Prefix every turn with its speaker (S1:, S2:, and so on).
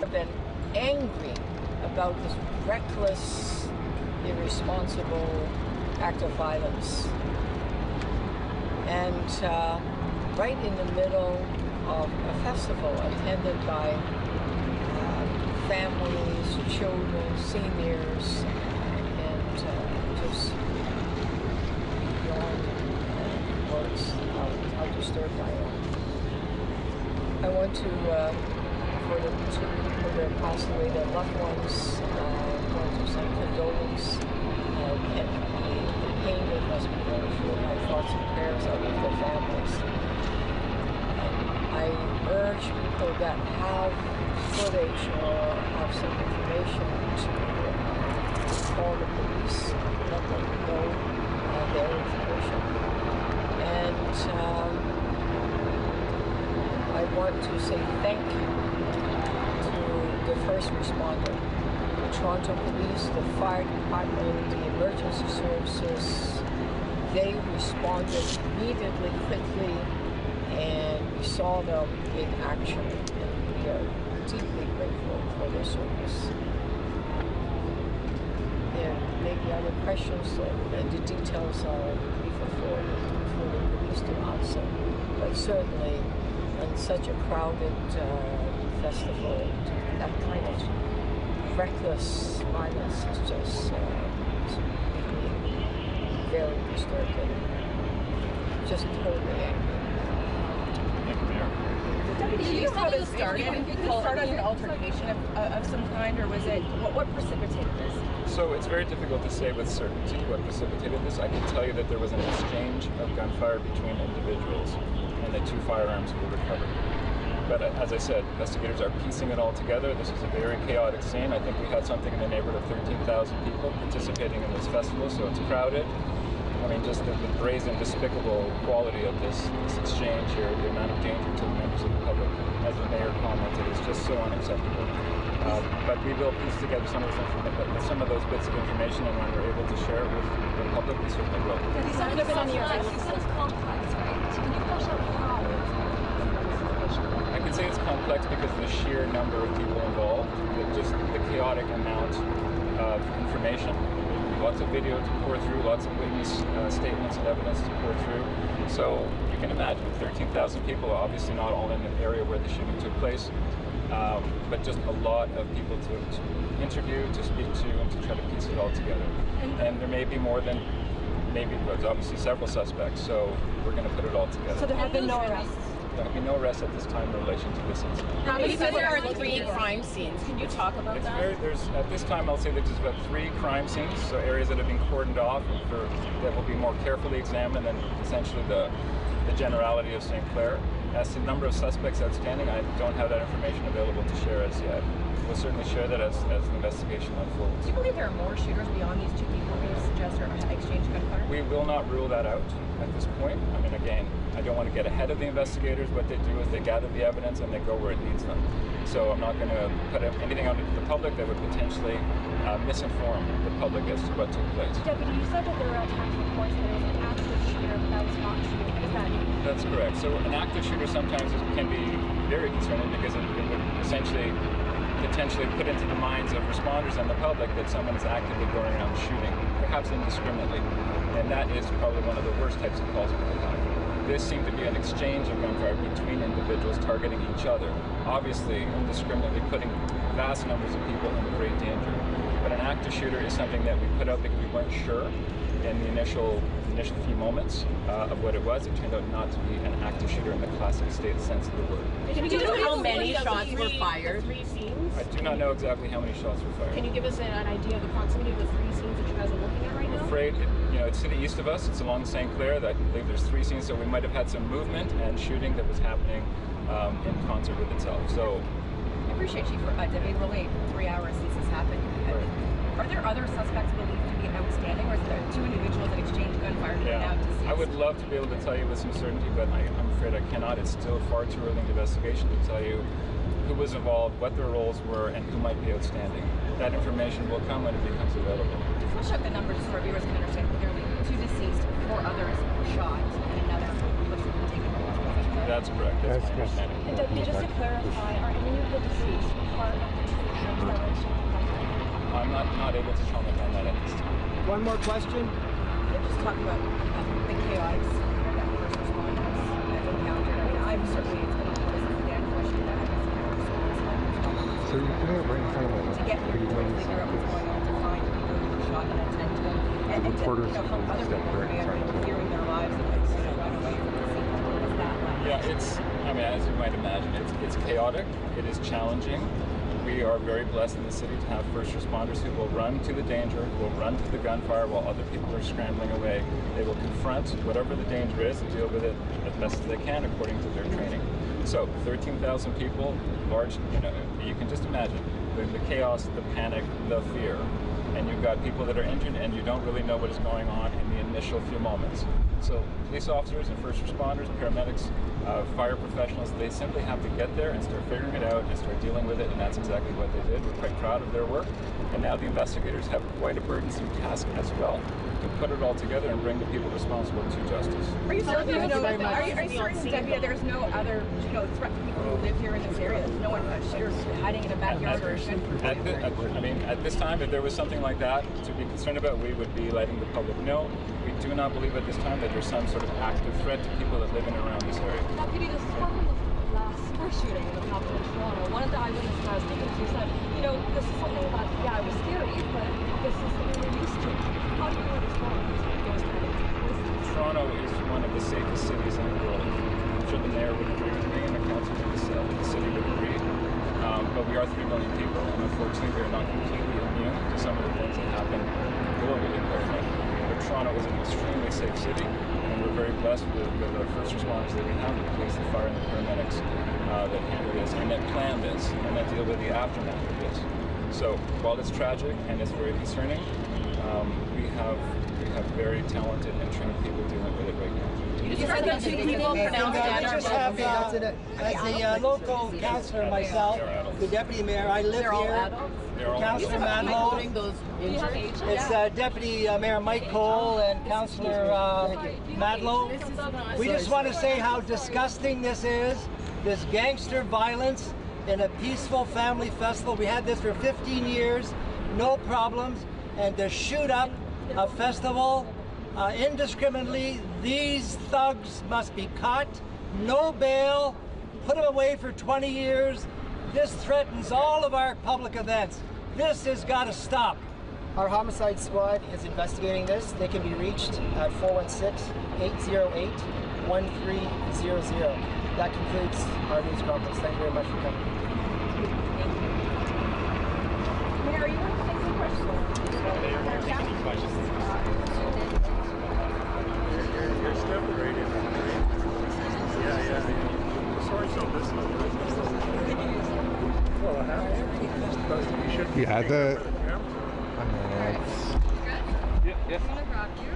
S1: have been angry about this reckless, irresponsible act of violence. And right in the middle of a festival attended by families, children, seniors, and just beyond words how disturbed I am. I want to, for the two people that passed away, their loved ones, I want to send condolence, and the pain they must be going through. My thoughts and prayers are with their families. I urge people that have footage or have some information to call the police, let them know their information. And I want to say thank you to the first responder, the Toronto Police, the fire department, the emergency services. They responded immediately, quickly, and we saw them in action, and we are deeply grateful for their service. There may be other questions, and the details are for the police to answer, but certainly on such a crowded festival, that kind of reckless violence is just very disturbing, just totally angry.
S2: Do you know how this started? Did it start as an altercation of some kind, or was it, what precipitated this?
S3: So it's very difficult to say with certainty what precipitated this. I can tell you that there was an exchange of gunfire between individuals, and the two firearms were recovered. But as I said, investigators are piecing it all together. This is a very chaotic scene. I think we had something in the neighborhood of 13,000 people participating in this festival, so it's crowded. I mean, just the brazen, despicable quality of this exchange here, the amount of danger to the members of the public, as the mayor commented, is just so unacceptable. But we will piece together some of those bits of information, and when we're able to share it with the public, we certainly will.
S4: It's complex, right? Can you flesh out how?
S3: I can say it's complex because of the sheer number of people involved, just the chaotic amount of information. Lots of video to pour through, lots of witness statements and evidence to pour through. So you can imagine 13,000 people, obviously not all in the area where the shooting took place, but just a lot of people to interview, to speak to, and to try to piece it all together. And there may be more than, there's obviously several suspects, so we're going to put it all together.
S2: So there have been no arrests?
S3: There have been no arrests at this time in relation to this incident.
S2: How many there are 3 crime scenes? Can you talk about that?
S3: At this time, I'll say that there's about 3 crime scenes, so areas that have been cordoned off that will be more carefully examined than essentially the generality of St. Clair. As to the number of suspects outstanding, I don't have that information available to share as yet. We'll certainly share that as the investigation unfolds.
S2: Do you believe there are more shooters beyond these 2 people who suggest or exchanged gunfire?
S3: We will not rule that out at this point. I mean, again, I don't want to get ahead of the investigators. What they do is they gather the evidence and they go where it leads them. So I'm not going to put anything out into the public that would potentially misinform the public as to what took place.
S4: Deputy, you said that there were attacks reports that there was an active shooter that was not shooting. What does that mean?
S3: That's correct. So an active shooter sometimes can be very concerning because it would essentially potentially put into the minds of responders and the public that someone is actively going around shooting, perhaps indiscriminately. And that is probably one of the worst types of calls we can have. This seemed to be an exchange of gunfire between individuals targeting each other, obviously indiscriminately putting vast numbers of people in great danger. But an active shooter is something that we put out because we weren't sure in the initial few moments of what it was. It turned out not to be an active shooter in the classic state sense of the word.
S2: Can you tell how many shots were fired?
S4: 3 scenes?
S3: I do not know exactly how many shots were fired.
S4: Can you give us an idea of the proximity of the 3 scenes that you guys are looking at right now?
S3: I'm afraid, it's to the east of us. It's along St. Clair. I believe there's 3 scenes, so we might have had some movement and shooting that was happening in concert with itself. So,
S2: I appreciate you for we're only 3 hours since this happened.
S3: Right.
S2: Are there other suspects believed to be outstanding, or is there 2 individuals that exchanged gunfire now deceased?
S3: I would love to be able to tell you with some certainty, but I'm afraid I cannot. It's still far too early in the investigation to tell you who was involved, what their roles were, and who might be outstanding. That information will come when it becomes available.
S2: To flesh out the numbers so our viewers can understand clearly, 2 deceased, 4 others shot, and another person taken.
S3: That's correct. That's my understanding.
S4: And Deputy, just to clarify, are any of the deceased part of the troops that were still in contact?
S3: I'm not able to comment on that at this time.
S5: One more question.
S2: Just talk about the chaos that first responders have encountered. I mean, I've certainly, it's been a Dan question that I've been
S6: So you're putting it right in front of them.
S2: to get
S6: Are you
S2: people to
S6: doing
S2: figure out what's going on, to find people who were shot and attend to them, and to help other people who may have been fearing their lives and like run away from the scene. What is that like?
S3: Yeah, I mean, as you might imagine, it's chaotic, it is challenging. We are very blessed in the city to have first responders who will run to the danger, who will run to the gunfire while other people are scrambling away. They will confront whatever the danger is and deal with it as best as they can according to their training. So 13,000 people, large, you can just imagine the chaos, the panic, the fear. And you've got people that are injured and you don't really know what is going on in the initial few moments. So police officers and first responders, paramedics, fire professionals, they simply have to get there and start figuring it out and start dealing with it, and that's exactly what they did. We're quite proud of their work. And now the investigators have quite a burdensome task as well, to put it all together and bring the people responsible to justice.
S2: Are you certain Deputy, there's no other threat to people who live here in this area? There's no one hiding in a backyard or
S3: at this time, if there was something like that to be concerned about, we would be letting the public know. We do not believe at this time that there's some sort of active threat to people that live in and around this area.
S7: Deputy, this is from the last first shooting that happened in Toronto. One of the eyewitnesses I was speaking to said, this is something that, it was scary, but this is something we're used to. How do you respond to those kind of incidents?
S3: Toronto is one of the safest cities in the world. I'm sure the mayor would agree with me and the council of the city would agree. But we are 3 million people, and unfortunately we are not completely immune to some of the things that happen globally currently. But Toronto is an extremely safe city, and we're very blessed with the first responders that we have, the police, the fire, and the paramedics that handle this, and that plan this, and that deal with the aftermath of this. So while it's tragic and it's very concerning, we have very talented and trained people dealing with it right now.
S2: You just heard that 2 people pronounced
S5: I just have, as a local councillor myself, the deputy mayor, I live here. Councillor Madlow. It's Deputy Mayor Mike Cole and Councillor Madlow. We just want to say how disgusting this is, this gangster violence in a peaceful family festival. We had this for 15 years, no problems, and to shoot up a festival indiscriminately. These thugs must be caught, no bail, put them away for 20 years. This threatens all of our public events. This has got to stop. Our homicide squad is investigating this. They can be reached at 416-808-1300. That concludes our news conference. Thank you very much for coming.
S2: Mayor, you want to say some questions?
S3: You're stepping right in. Yeah. Sorry, so this is
S6: You had the...
S3: Yeah.
S7: I'm gonna grab you.